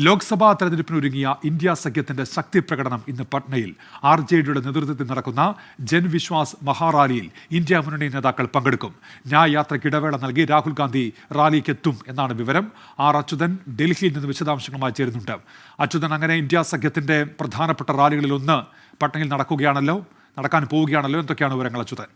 Lok Sabha തെരഞ്ഞെടുപ്പിനൊരുങ്ങിയ India സഖ്യത്തിന്റെ ശക്തി പ്രകടനം ഇന്ന് പട്നയിൽ RJDയുടെ നേതൃത്വത്തിൽ നടക്കുന്ന ജൻവിശ്വാസ് മഹാറാലിയിൽ ഇന്ത്യ മുന്നണി നേതാക്കൾ പങ്കെടുക്കും. ന്യായ് യാത്രയ്ക്ക് ഇടവേള നൽകി രാഹുൽ ഗാന്ധി റാലിക്കെത്തും എന്നാണ് വിവരം. അച്യുതൻ ഡൽഹിയിൽ നിന്ന് വിശദാംശങ്ങളുമായി ചേരുന്നുണ്ട്. അച്യുതൻ, അങ്ങനെ ഇന്ത്യ സഖ്യത്തിന്റെ പ്രധാനപ്പെട്ട റാലികളിൽ ഒന്ന് പട്നയിൽ നടക്കാൻ പോവുകയാണല്ലോ, എന്തൊക്കെയാണ് വിവരങ്ങൾ അച്യുതൻ?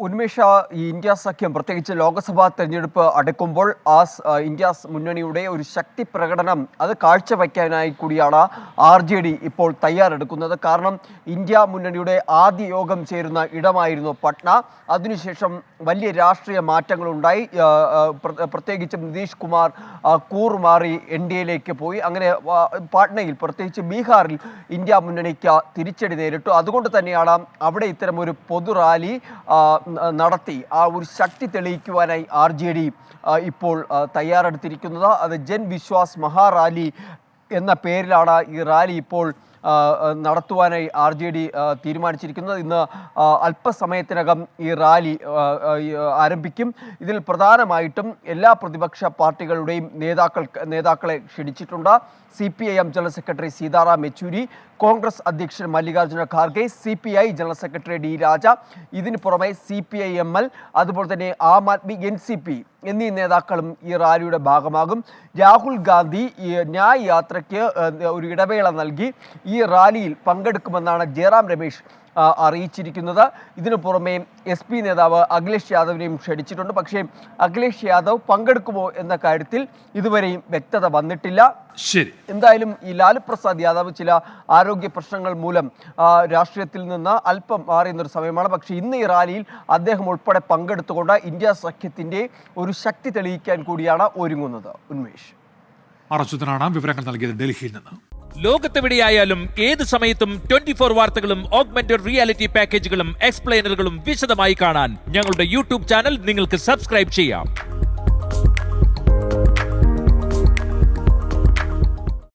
ഉന്മേഷ, ഈ ഇന്ത്യ സഖ്യം പ്രത്യേകിച്ച് ലോക്സഭാ തെരഞ്ഞെടുപ്പ് അടുക്കുമ്പോൾ ഇന്ത്യ മുന്നണിയുടെ ഒരു ശക്തി പ്രകടനം അത് കാഴ്ചവെക്കാനായി കൂടിയാണ് RJD ഇപ്പോൾ തയ്യാറെടുക്കുന്നത്. കാരണം ഇന്ത്യ മുന്നണിയുടെ ആദ്യ യോഗം ചേരുന്ന ഇടമായിരുന്നു പട്ന. അതിനുശേഷം വലിയ രാഷ്ട്രീയ മാറ്റങ്ങളുണ്ടായി. പ്രത്യേകിച്ചും നിതീഷ് കുമാർ കൂറുമാറി NDAയിലേക്ക് പോയി. അങ്ങനെ പാട്നയിൽ, പ്രത്യേകിച്ച് ബീഹാറിൽ ഇന്ത്യ മുന്നണിക്ക് തിരിച്ചടി നേരിട്ടു. അതുകൊണ്ട് തന്നെയാണ് അവിടെ ഇത്തരമൊരു പൊതു റാലി നടത്തി ആ ഒരു ശക്തി തെളിയിക്കുവാനായി RJD ഇപ്പോൾ തയ്യാറെടുത്തിരിക്കുന്നത്. അത് ജൻവിശ്വാസ് മഹാറാലി എന്ന പേരിലാണ് ഈ റാലി ഇപ്പോൾ നടത്തുവാനായി RJD തീരുമാനിച്ചിരിക്കുന്നത്. ഇന്ന് അല്പസമയത്തിനകം ഈ റാലി ആരംഭിക്കും. ഇതിൽ പ്രധാനമായിട്ടും എല്ലാ പ്രതിപക്ഷ പാർട്ടികളുടെയും നേതാക്കളെ ക്ഷണിച്ചിട്ടുണ്ട്. CPIM general secretary Sitaram Yechury, Congress അധ്യക്ഷൻ Mallikarjuna Kharge, CPI general secretary D Raja, ഇതിന് പുറമെ CPIML, അതുപോലെ തന്നെ ആം ആദ്മി, NCP എന്നീ നേതാക്കളും ഈ റാലിയുടെ ഭാഗമാകും. രാഹുൽ ഗാന്ധി ഈ ന്യായ് യാത്രയ്ക്ക് ഒരു ഇടവേള നൽകി ഈ റാലിയിൽ പങ്കെടുക്കുമെന്നാണ് ജയറാം രമേശ് അറിയിച്ചിരിക്കുന്നത്. ഇതിനു പുറമെ SP നേതാവ് അഖിലേഷ് യാദവിനെയും ക്ഷണിച്ചിട്ടുണ്ട്. പക്ഷേ അഖിലേഷ് യാദവ് പങ്കെടുക്കുമോ എന്ന കാര്യത്തിൽ ഇതുവരെയും വ്യക്തത വന്നിട്ടില്ല. ശരി, എന്തായാലും ഈ ലാലു പ്രസാദ് യാദവ് ചില ആരോഗ്യ പ്രശ്നങ്ങൾ മൂലം രാഷ്ട്രീയത്തിൽ നിന്ന് അല്പം മാറിയുന്നൊരു സമയമാണ്. പക്ഷേ ഇന്ന് ഈ റാലിയിൽ അദ്ദേഹം ഉൾപ്പെടെ പങ്കെടുത്തുകൊണ്ട് ഇന്ത്യ സഖ്യത്തിന്റെ ഒരു ശക്തി തെളിയിക്കാൻ കൂടിയാണ് ഒരുങ്ങുന്നത്. ഉന്മേഷ്, അച്യുതനാണ് വിവരങ്ങൾ നൽകിയത് ഡൽഹിയിൽ നിന്ന്. ലോകത്തെവിടെയായാലും ഏത് സമയത്തും 24 വാർത്തകളും ഓഗ്മെന്റഡ് റിയാലിറ്റി പാക്കേജുകളും എക്സ്പ്ലെയിനറുകളും വിശദമായി കാണാൻ ഞങ്ങളുടെ YouTube ചാനൽ നിങ്ങൾക്ക് സബ്സ്ക്രൈബ് ചെയ്യാം.